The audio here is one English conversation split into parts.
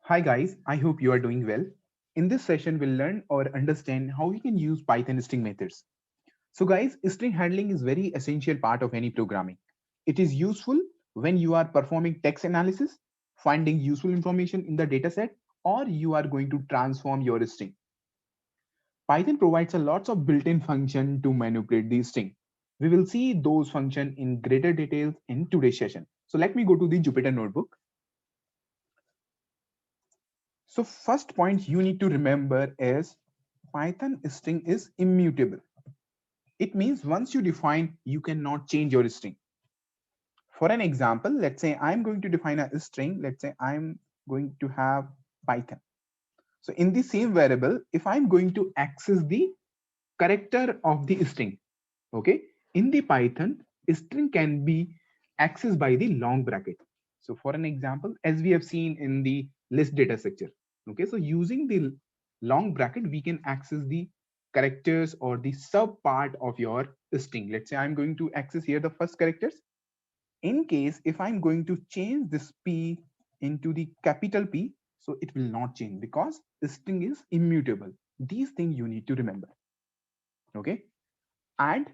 Hi guys, I hope you are doing well. In this session, we'll learn or understand how we can use Python string methods. So guys, string handling is very essential part of any programming. It is useful when you are performing text analysis, finding useful information in the dataset, or you are going to transform your string. Python provides a lots of built-in function to manipulate the string. We will see those function in greater details in today's session. So let me go to the Jupyter notebook. So first point you need to remember is Python string is immutable. It means once you define, you cannot change your string. For an example, let's say I'm going to define a string. Let's say I'm going to have Python. So in the same variable, if I'm going to access the character of the string, okay, in the Python, string can be accessed by the long bracket. So for an example, as we have seen in the list data structure, okay, so using the long bracket, we can access the characters or the sub part of your string. Let's say I'm going to access here the first characters. In case if I'm going to change this P into the capital P, so it will not change because the string is immutable. These things you need to remember. Okay. And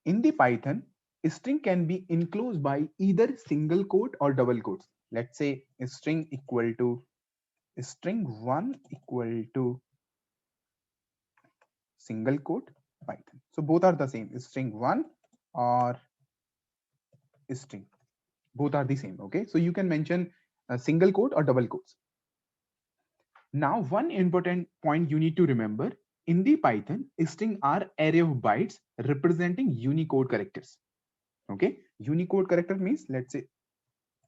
in the Python, a string can be enclosed by either single quote or double quotes. Let's say a string equal to string 1 equal to single quote Python. So both are the same, string 1 or string. Both are the same. Okay. So you can mention a single quote or double quotes. Now, one important point you need to remember in the Python, string are array of bytes representing Unicode characters. Okay. Unicode character means, let's say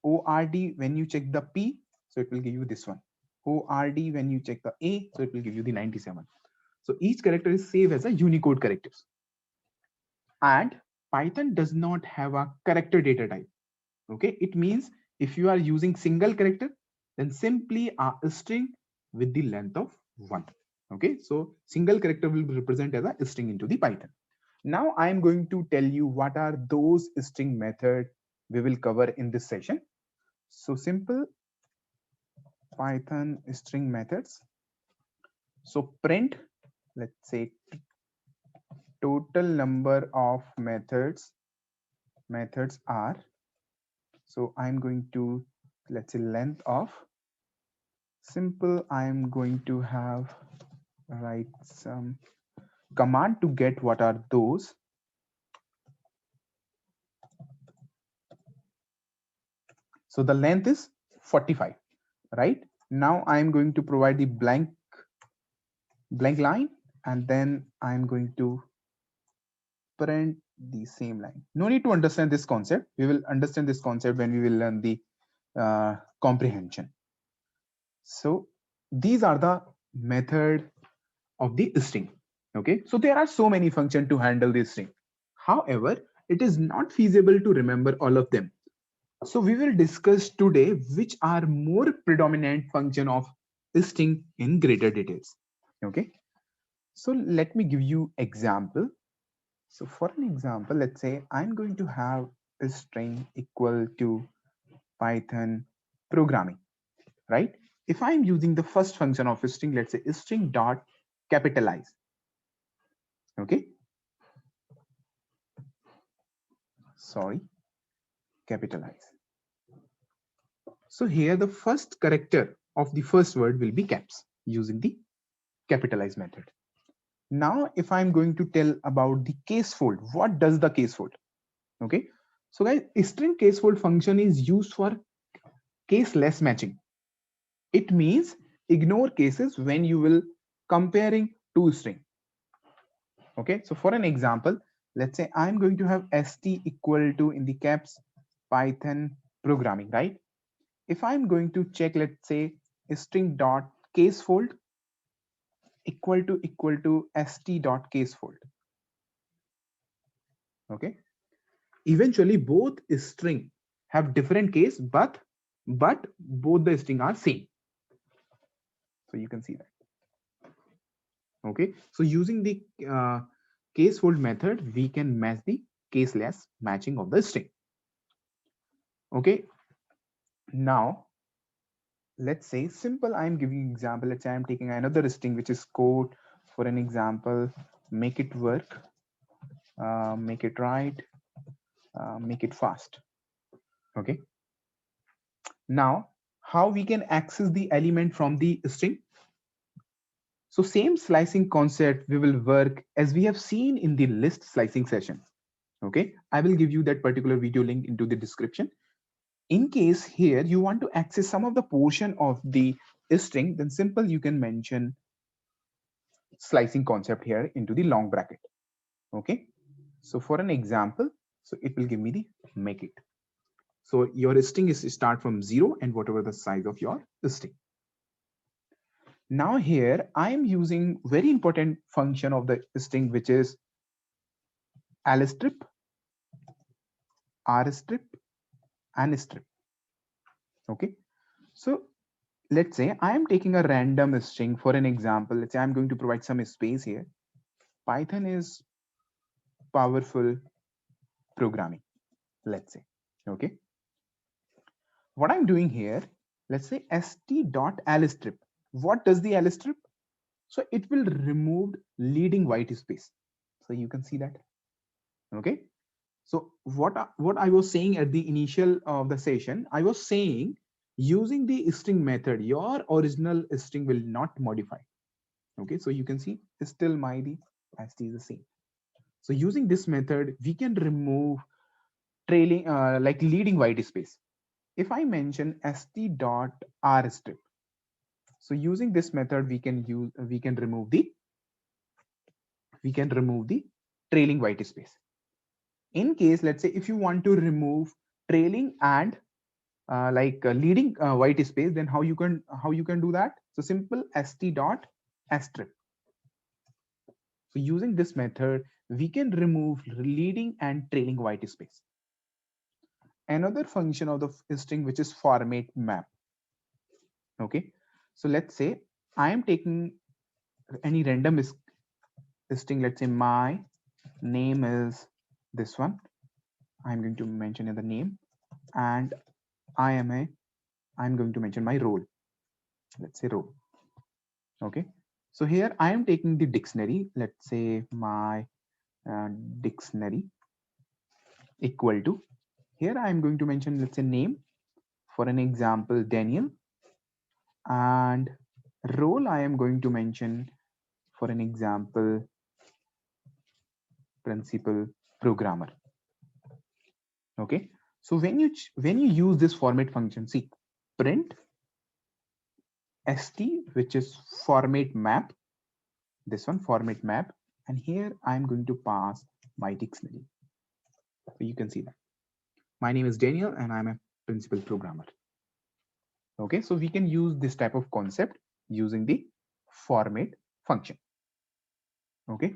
ORD when you check the P, so it will give you this one. ORD when you check the A, so it will give you the 97. So each character is saved as a Unicode characters. And Python does not have a character data type. Okay, it means if you are using single character, then simply a string with the length of 1. Okay, so single character will be represented as a string into the Python. Now I am going to tell you what are those string methods we will cover in this session. So simple Python string methods. So print, let's say total number of methods are, so I'm going to, let's say length of simple, I'm going to have write some command to get what are those. So the length is 45, right? Now I'm going to provide the blank line, and then I'm going to print the same line. No need to understand this concept. We will understand this concept when we will learn the comprehension. So these are the method of the string. Okay, so there are so many functions to handle this string. However, it is not feasible to remember all of them. So we will discuss today which are more predominant function of string in greater details. Okay, so let me give you example. So for an example, let's say I'm going to have a string equal to Python programming, right? If I'm using the first function of a string, let's say string dot capitalize. Okay, sorry, capitalize. So here the first character of the first word will be caps using the capitalize method. Now, if I'm going to tell about the case fold, what does the case fold? Okay, so guys, string case fold function is used for caseless matching. It means ignore cases when you will comparing two string. Okay, so for an example, let's say I'm going to have st equal to in the caps Python programming, right? If I'm going to check, let's say string dot case fold equal to st dot case fold. Okay, eventually both string have different case, but both the string are same. So you can see that. Okay, so using the case fold method, we can match the caseless matching of the string. Okay, now let's say simple, I'm giving example. Let's say I'm taking another string which is code. For an example, make it work, make it right, make it fast. Okay, now how we can access the element from the string? So same slicing concept we will work as we have seen in the list slicing session. Okay, I will give you that particular video link into the description. In case here you want to access some of the portion of the string, then simple you can mention slicing concept here into the long bracket. Okay, so for an example, so it will give me the make it. So your string is start from 0 and whatever the size of your string. Now here I am using very important function of the string, which is lstrip, rstrip, and strip. Okay, so let's say I am taking a random string. For an example, let's say I'm going to provide some space here. Python is powerful programming, let's say. Okay, what I'm doing here, let's say st.lstrip. What does the lstrip? So it will remove leading white space. So you can see that. Okay, so what I was saying at the initial of the session, I was saying using the string method, your original string will not modify. Okay, so you can see still my the st is the same. So using this method, we can remove trailing like leading white space. If I mention st.rstrip, so using this method, we can remove the trailing white space. In case, let's say if you want to remove trailing and leading white space, then how you can do that? So simple st.strip. So using this method, we can remove leading and trailing white space. Another function of the string, which is format map. Okay, so let's say I am taking any random string. Let's say my name is this one. I'm going to mention in the name, and I'm going to mention my role. Let's say role. Okay, so here I am taking the dictionary. Let's say my dictionary equal to, here I am going to mention, let's say name. For an example, Daniel. And role I am going to mention, for an example, principal programmer. Okay, so when you use this format function, see print st, which is format map, this one format map, and here I'm going to pass my dictionary. So you can see that my name is Daniel and I'm a principal programmer. Okay, so we can use this type of concept using the format function. Okay,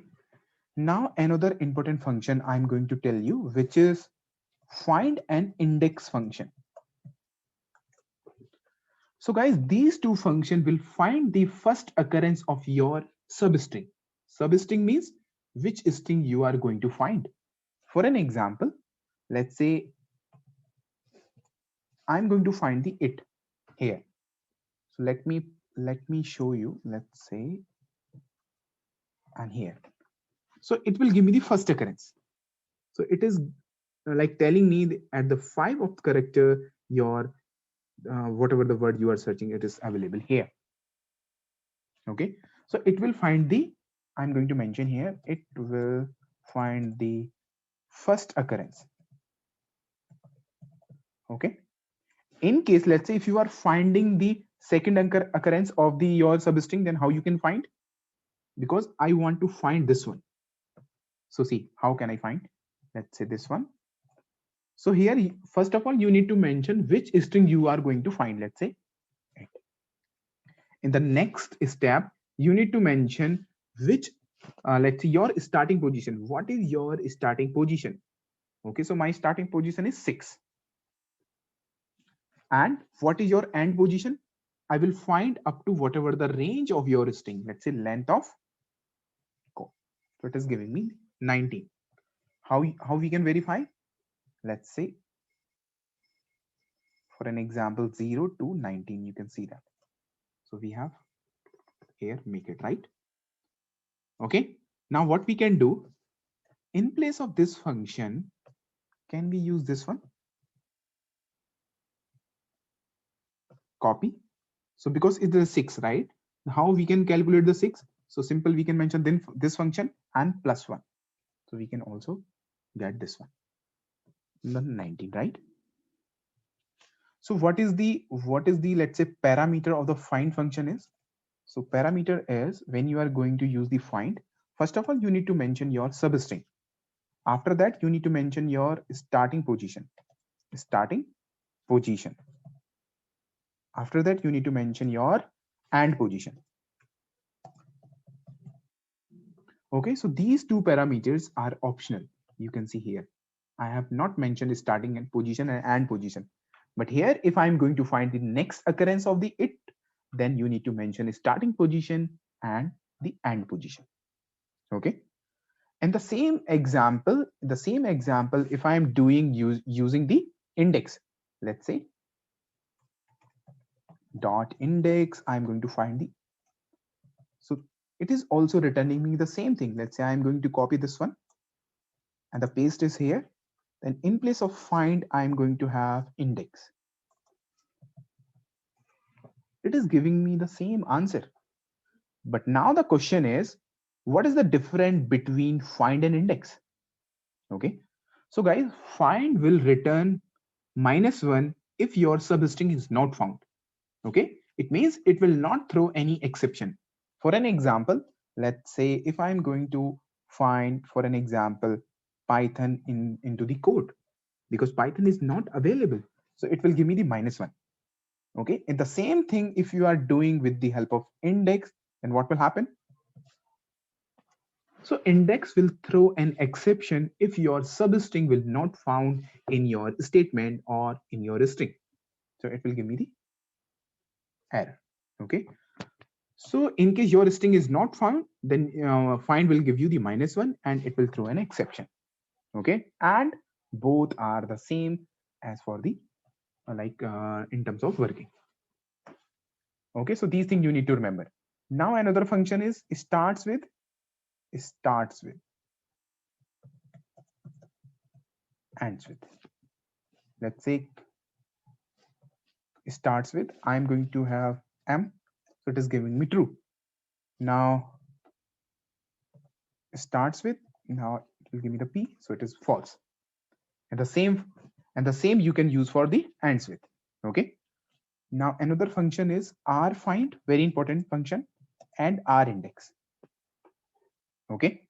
now another important function I'm going to tell you, which is find an index function. So guys, these two functions will find the first occurrence of your substring. Substring means which string you are going to find. For an example, let's say I'm going to find the it here. So let me show you, let's say, and here. So it will give me the first occurrence. So it is like telling me at the 5 of character, your whatever the word you are searching, it is available here. Okay, so it will find the, I'm going to mention here, it will find the first occurrence. Okay, in case, let's say if you are finding the second occurrence of the your substring, then how you can find? Because I want to find this one. So see, how can I find? Let's say this one. So here, first of all, you need to mention which string you are going to find. Let's say in the next step, you need to mention which, let's say your starting position. What is your starting position? Okay, so my starting position is 6. And what is your end position? I will find up to whatever the range of your string. Let's say length of code. So it is giving me 19. How we can verify? Let's say For an example, 0 to 19, you can see that. So we have here make it, right? Okay. Now what we can do, in place of this function, can we use this one? Copy. So because it is 6, right? How we can calculate the 6? So simple, we can mention then this function and plus 1. So we can also get this one, the 19, right? So what is the let's say parameter of the find function is? So parameter is when you are going to use the find, first of all, you need to mention your substring. After that, you need to mention your starting position. Starting position. After that, you need to mention your and position. Okay, so these two parameters are optional. You can see here. I have not mentioned starting and position and position. But here, if I'm going to find the next occurrence of the it, then you need to mention starting position and the and position. Okay. And the same example, if I'm doing using the index, let's say dot index, I'm going to find the, so it is also returning me the same thing. Let's say I'm going to copy this one and the paste is here. Then in place of find, I'm going to have index. It is giving me the same answer. But now the question is, what is the difference between find and index? Okay. So guys, find will return -1 if your substring is not found. Okay. It means it will not throw any exception. For an example, let's say if I'm going to find, for an example, Python into the code, because Python is not available. So it will give me the -1. Okay. And the same thing, if you are doing with the help of index, then what will happen? So index will throw an exception if your substring will not found in your statement or in your string. So it will give me the error. Okay. So in case your string is not found, then find will give you the -1 and it will throw an exception. Okay. And both are the same as for the in terms of working. Okay. So these things you need to remember. Now another function is starts with ends with. Let's say starts with, I'm going to have m, so it is giving me true. Now starts with, now it will give me the p, so it is false. And the same you can use for the ends with. Okay. Now another function is rfind, very important function, and rindex. Okay.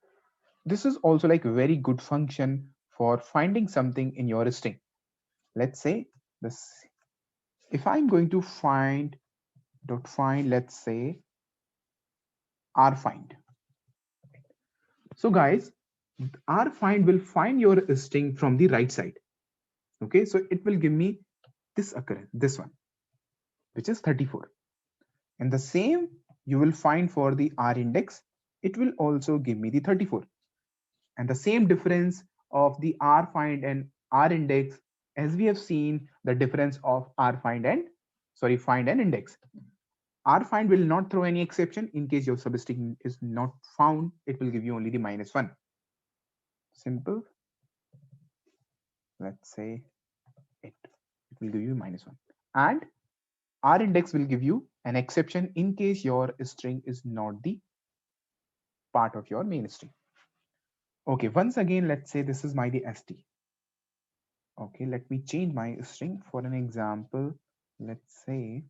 This is also like a very good function for finding something in your string. Let's say this, if I'm going to find, let's say rfind. So guys, rfind will find your string from the right side. Okay, so it will give me this occurrence, this one, which is 34. And the same you will find for the rindex, it will also give me the 34. And the same difference of the rfind and rindex, as we have seen the difference of find and index. Rfind will not throw any exception. In case your substring is not found, it will give you only the -1. Simple. Let's say it will give you -1. And rindex will give you an exception in case your string is not the part of your main string. Okay, once again, let's say this is the st. Okay, let me change my string. For an example, let's say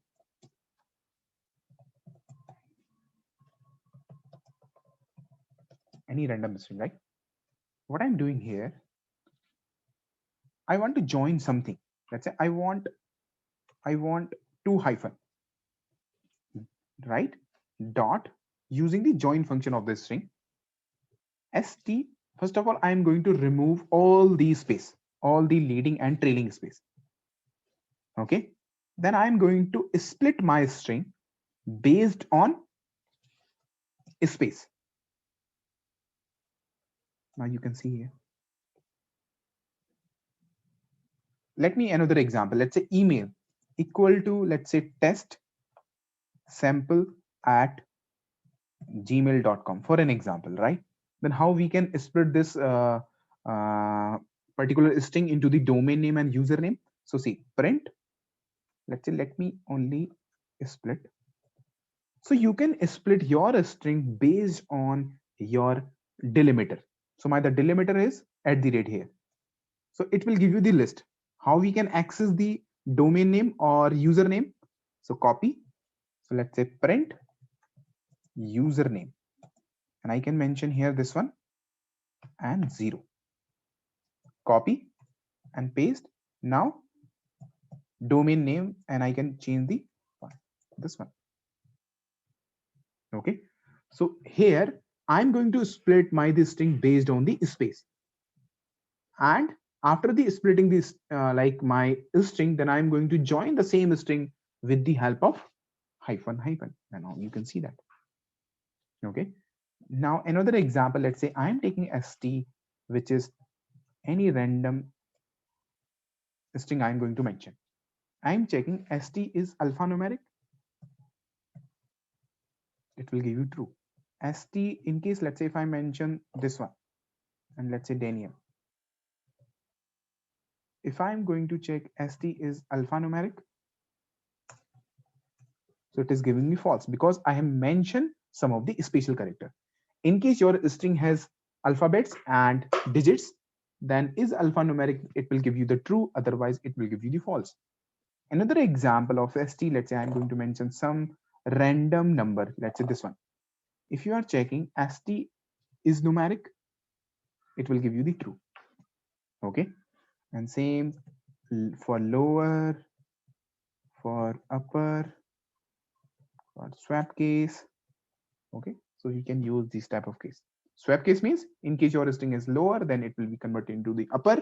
any random string, right? What I'm doing here, I want to join something. Let's say I want 2 hyphen, right? Dot, using the join function of this string, st. First of all, I'm going to remove all the space, all the leading and trailing space. Okay. Then I'm going to split my string based on space. Now you can see here. Let me another example. Let's say email. equal to, let's say, test sample at gmail.com for an example, right? Then how we can split this uh, particular string into the domain name and username? So see, print, let's say, let me only split. So you can split your string based on your delimiter. So my the delimiter is at the rate here. So it will give you the list. How we can access the domain name or username? So copy. So let's say print username. And I can mention here this one and 0. Copy and paste. Now domain name, and I can change the this one. Okay. So here I'm going to split my this string based on the space. And after the splitting this like my string, then I'm going to join the same string with the help of hyphen hyphen. And now you can see that. Okay. Now another example, let's say I'm taking st, which is any random string I'm going to mention. I'm checking st is alphanumeric. It will give you true. St, in case, let's say if I mention this one, and let's say Daniel. If I'm going to check st is alphanumeric, so it is giving me false because I have mentioned some of the special character. In case your string has alphabets and digits, then is alphanumeric, it will give you the true, otherwise it will give you the false. Another example of st, let's say I'm going to mention some random number, let's say this one. If you are checking st is numeric, it will give you the true. Okay. And same for lower, for upper, for swap case. Okay, so you can use this type of case. Swap case means in case your string is lower, then it will be converted into the upper.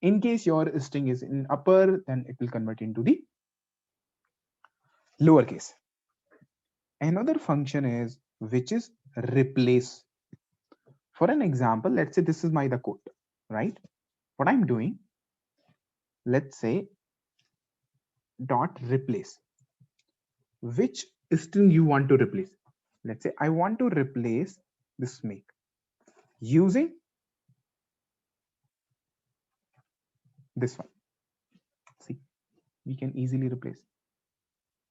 In case your string is in upper, then it will convert into the lower case. Another function is which is replace. For an example, let's say this is my the code, right? What I'm doing, let's say dot replace. Which string you want to replace? Let's say I want to replace this make using this one. See, we can easily replace,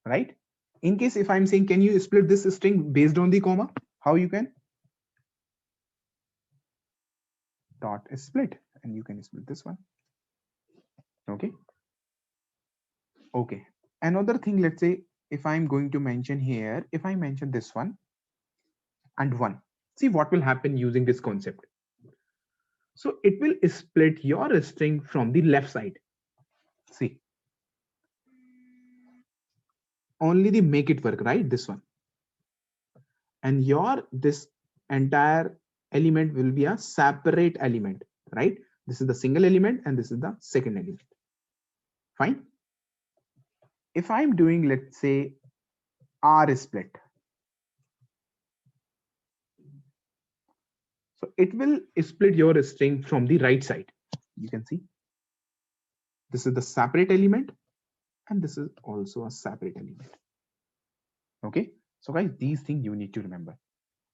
right? In case if I'm saying, can you split this string based on the comma? How you can? Dot split, and you can split this one. Okay. Okay. Another thing, let's say if I'm going to mention here, if I mention this one and 1, see what will happen using this concept. So it will split your string from the left side. See, only the make it work, right? This one. And your this entire element will be a separate element, right? This is the single element and this is the second element. Fine. If I'm doing, let's say, R split, so it will split your string from the right side. You can see this is the separate element and this is also a separate element. Okay, so guys, these things you need to remember.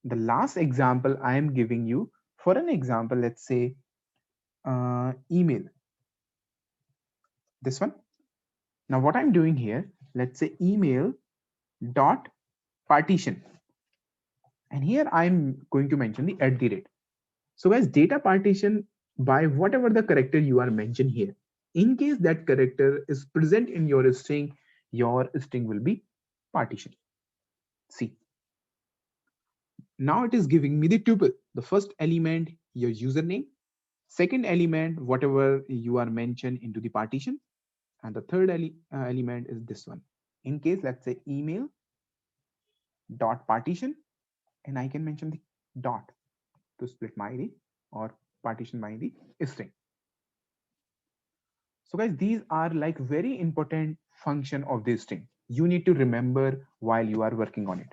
The last example I am giving you, for an example, let's say email, this one. Now what I'm doing here, let's say email dot partition, and here I'm going to mention the at the rate. So guys, data partition by whatever the character you are mentioned here. In case that character is present in your string will be partition. See, now it is giving me the tuple. The first element, your username, second element, whatever you are mentioned into the partition, and the third element is this one. In case, let's say email dot partition, and I can mention the dot to split my ID or partition my ID string. So guys, these are like very important function of this string. You need to remember while you are working on it.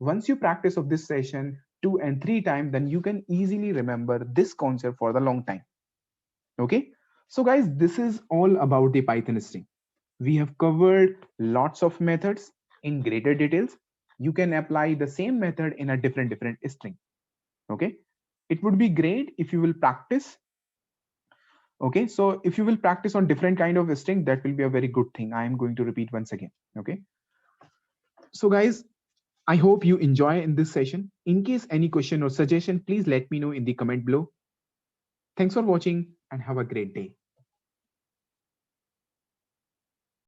Once you practice of this session 2 and 3 times, then you can easily remember this concept for the long time. Okay. So guys, this is all about the Python string. We have covered lots of methods in greater details. You can apply the same method in a different string. Okay, it would be great if you will practice. Okay, so if you will practice on different kind of string, that will be a very good thing. I am going to repeat once again. Okay, so guys, I hope you enjoy in this session. In case any question or suggestion, please let me know in the comment below. Thanks for watching and have a great day.